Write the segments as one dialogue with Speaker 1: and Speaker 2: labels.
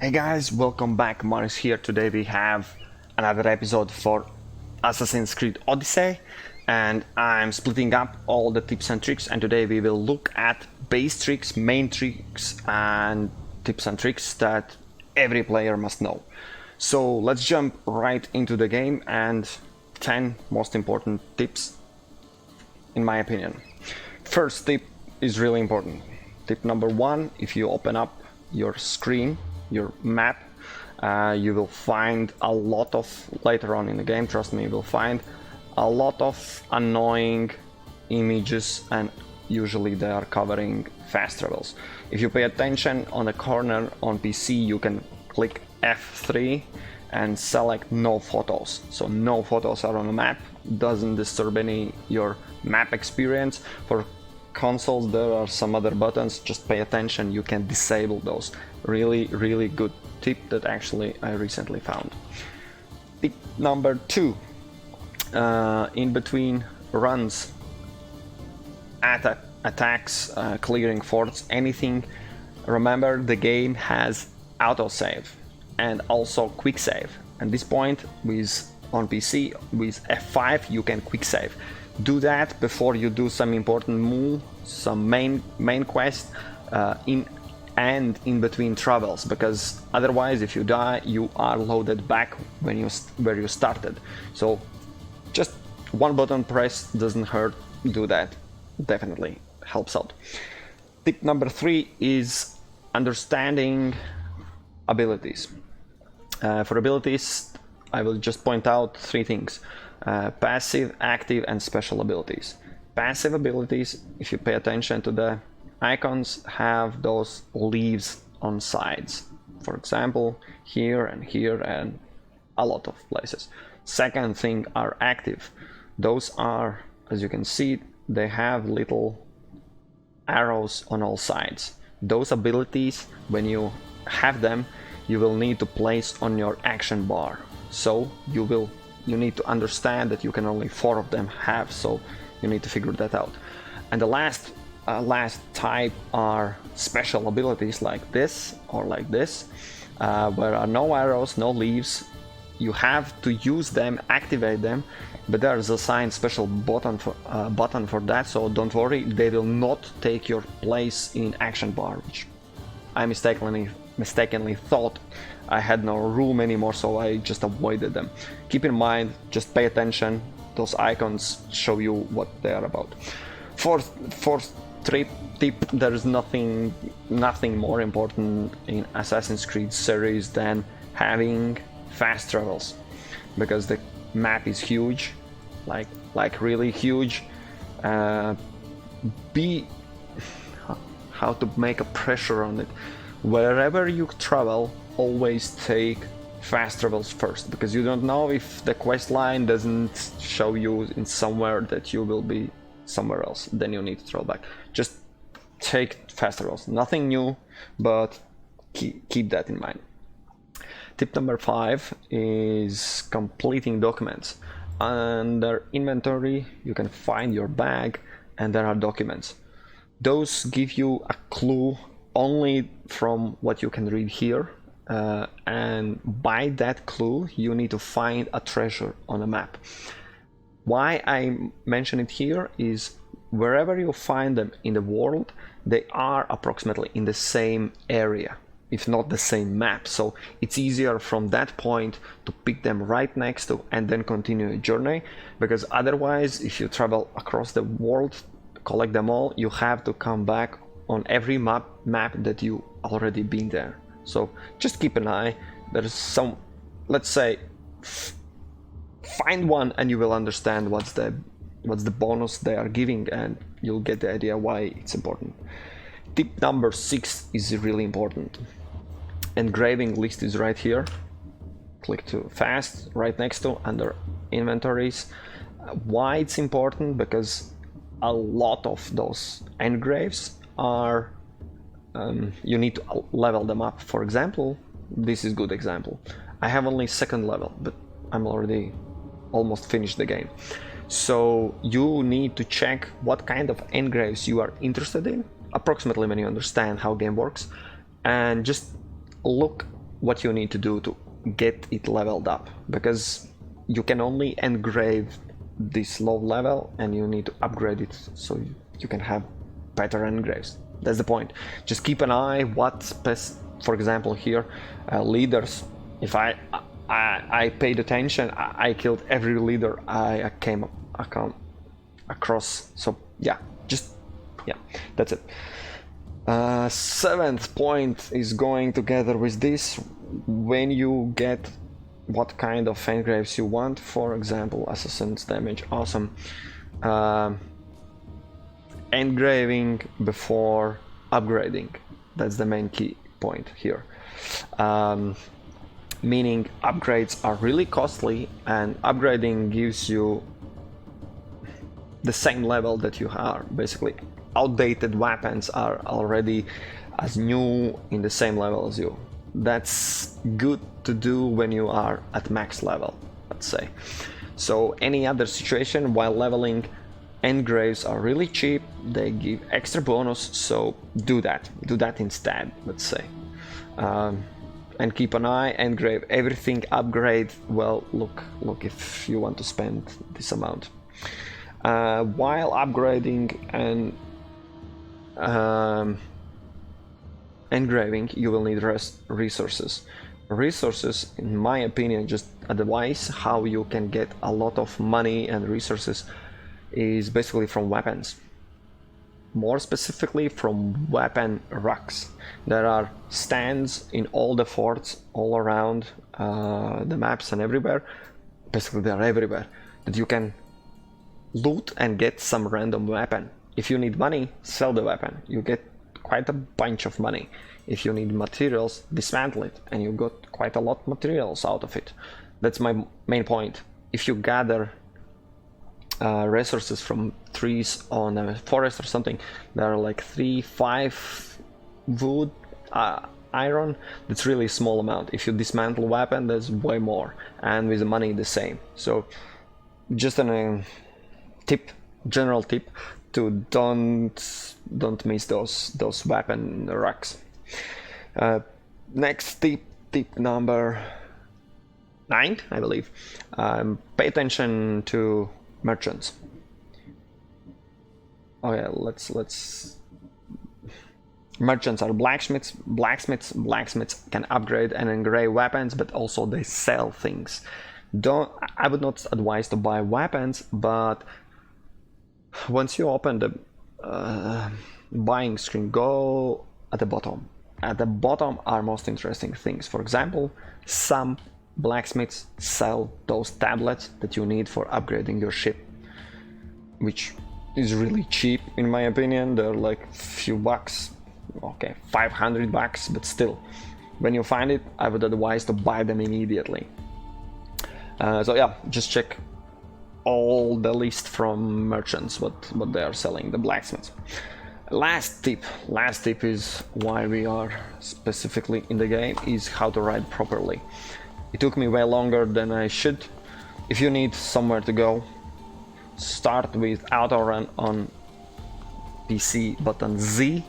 Speaker 1: Hey guys, welcome back. Maris here. Today we have another episode for Assassin's Creed Odyssey, and I'm splitting up all the tips and tricks, and today we will look at base tricks, main tricks, and tips and tricks that every player must know. So let's jump right into the game and 10 most important tips in my opinion. First tip is really important. Tip number one: if you open up your screen, your map, you will find a lot of, later on in the game, trust me, you will find a lot of annoying images, and usually they are covering fast travels. If you pay attention on the corner on PC, you can click F3 and select no photos. So no photos are on the map, doesn't disturb any your map experience. For consoles there are some other buttons, just pay attention, you can disable those. Really good tip that actually I recently found. Tip number two: in between runs, attacks, clearing forts, anything, remember the game has autosave and also quick save. At this point, on PC with F5 you can quick save. Do that before you do some important move, some main quest, in between travels, because otherwise if you die you are loaded back where you started. So just one button press doesn't hurt. Do that, definitely helps out. Tip number three is understanding abilities. For abilities, I will just point out three things: passive, active, and special abilities. Passive abilities, if you pay attention to the icons, have those leaves on sides. For example, here and a lot of places. Second thing are active. Those are, as you can see, they have little arrows on all sides. Those abilities, when you have them, you will need to place on your action bar. So you need to understand that you can only 4 of them have, so you need to figure that out. And the last type are special abilities, like this or like this, where are no arrows, no leaves. You have to use them, activate them, but there's a assigned special button for that, so don't worry, they will not take your place in action bar, which I mistakenly thought I had no room anymore, so I just avoided them. Keep in mind, just pay attention, those icons show you what they are about. Fourth tip: there is nothing more important in Assassin's Creed series than having fast travels, because the map is huge, like really huge. How to make a pressure on it: wherever you travel, always take fast travels first, because you don't know if the quest line doesn't show you in somewhere that you will be somewhere else, then you need to travel back. Just take fast travels. Nothing new, but keep that in mind. Tip number 5 is completing documents. Under inventory you can find your bag, and there are documents. Those give you a clue only from what you can read here, and by that clue you need to find a treasure on a map. Why I mention it here is wherever you find them in the world, they are approximately in the same area, if not the same map, so it's easier from that point to pick them right next to and then continue a journey, because otherwise if you travel across the world, collect them all, you have to come back on every map that you already been there. So just keep an eye. There's some, let's say, find one and you will understand what's the bonus they are giving, and you'll get the idea why it's important. Tip number 6 is really important. Engraving list is right here. Click to fast, right next to, under inventories. Why it's important? Because a lot of those engraves are you need to level them up. For example, this is good example. I have only 2nd level, but I'm already almost finished the game. So you need to check what kind of engraves you are interested in, approximately when you understand how game works, and just look what you need to do to get it leveled up, because you can only engrave this low level and you need to upgrade it so you can have better engraves. That's the point. Just keep an eye what for example here, leaders. If I paid attention, I killed every leader I came across. So yeah, that's it. Seventh point is going together with this. When you get what kind of engraves you want, for example, assassin's damage, awesome. Engraving before upgrading, that's the main key point here. Meaning upgrades are really costly, and upgrading gives you the same level that you are. Basically, outdated weapons are already as new in the same level as you. That's good to do when you are at max level, let's say. So any other situation while leveling, engraves are really cheap, they give extra bonus, so do that instead, let's say. And keep an eye, engrave everything, upgrade, well, look if you want to spend this amount. While upgrading and engraving, you will need resources. Resources, in my opinion, just advice how you can get a lot of money and resources is basically from weapons. More specifically from weapon racks. There are stands in all the forts all around the maps and everywhere. Basically they are everywhere, that you can loot and get some random weapon. If you need money, sell the weapon, you get quite a bunch of money. If you need materials, dismantle it and you got quite a lot of materials out of it. That's my main point. If you gather resources from trees on a forest or something, there are like 3-5 wood, iron, that's really a small amount. If you dismantle a weapon, there's way more, and with the money the same. So just a general tip to don't miss those weapon racks. Next tip number 9, I believe. Pay attention to merchants. Oh yeah, let's. Merchants are blacksmiths. Blacksmiths can upgrade and engrave weapons, but also they sell things. I would not advise to buy weapons, but once you open the buying screen, go at the bottom. At the bottom are most interesting things. For example, some blacksmiths sell those tablets that you need for upgrading your ship, which is really cheap in my opinion. They're like few bucks, okay, $500, but still, when you find it, I would advise to buy them immediately. So yeah, just check all the list from merchants what they are selling, the blacksmiths. Last tip is why we are specifically in the game, is how to ride properly. It took me way longer than I should. If you need somewhere to go, start with auto run on PC button Z,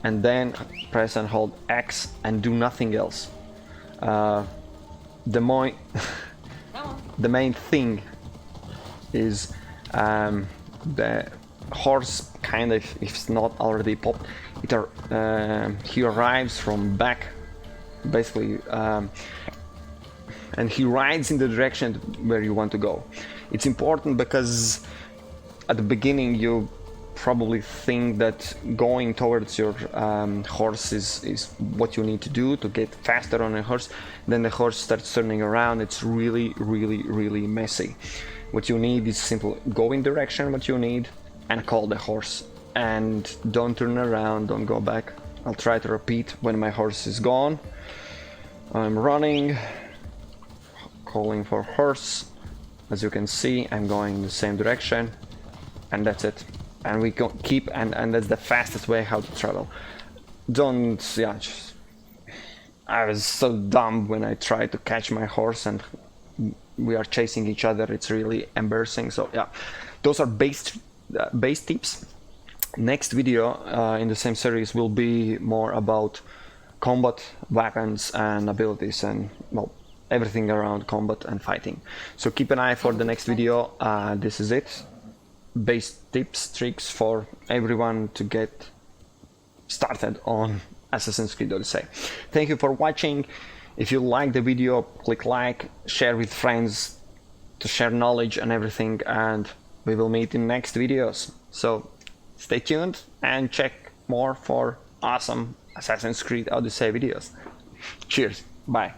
Speaker 1: and then press and hold X and do nothing else. The main thing is the horse, kind of, if it's not already popped, he arrives from back, basically, and he rides in the direction where you want to go. It's important because at the beginning you probably think that going towards your horse is what you need to do to get faster on a horse. Then the horse starts turning around. It's really messy. What you need is simply go in direction what you need and call the horse, and don't turn around, don't go back. I'll try to repeat. When my horse is gone, I'm running, calling for horse. As you can see, I'm going in the same direction, and that's it. And we keep, and that's the fastest way how to travel. I was so dumb when I tried to catch my horse and we are chasing each other. It's really embarrassing. So yeah, those are base tips. Next video in the same series will be more about combat, weapons and abilities, and well, everything around combat and fighting. So keep an eye for the next video. This is it. Base tips, tricks for everyone to get started on Assassin's Creed Odyssey. Thank you for watching. If you like the video, click like, share with friends to share knowledge and everything, and we will meet in next videos. So stay tuned and check more for awesome Assassin's Creed Odyssey videos. Cheers, bye.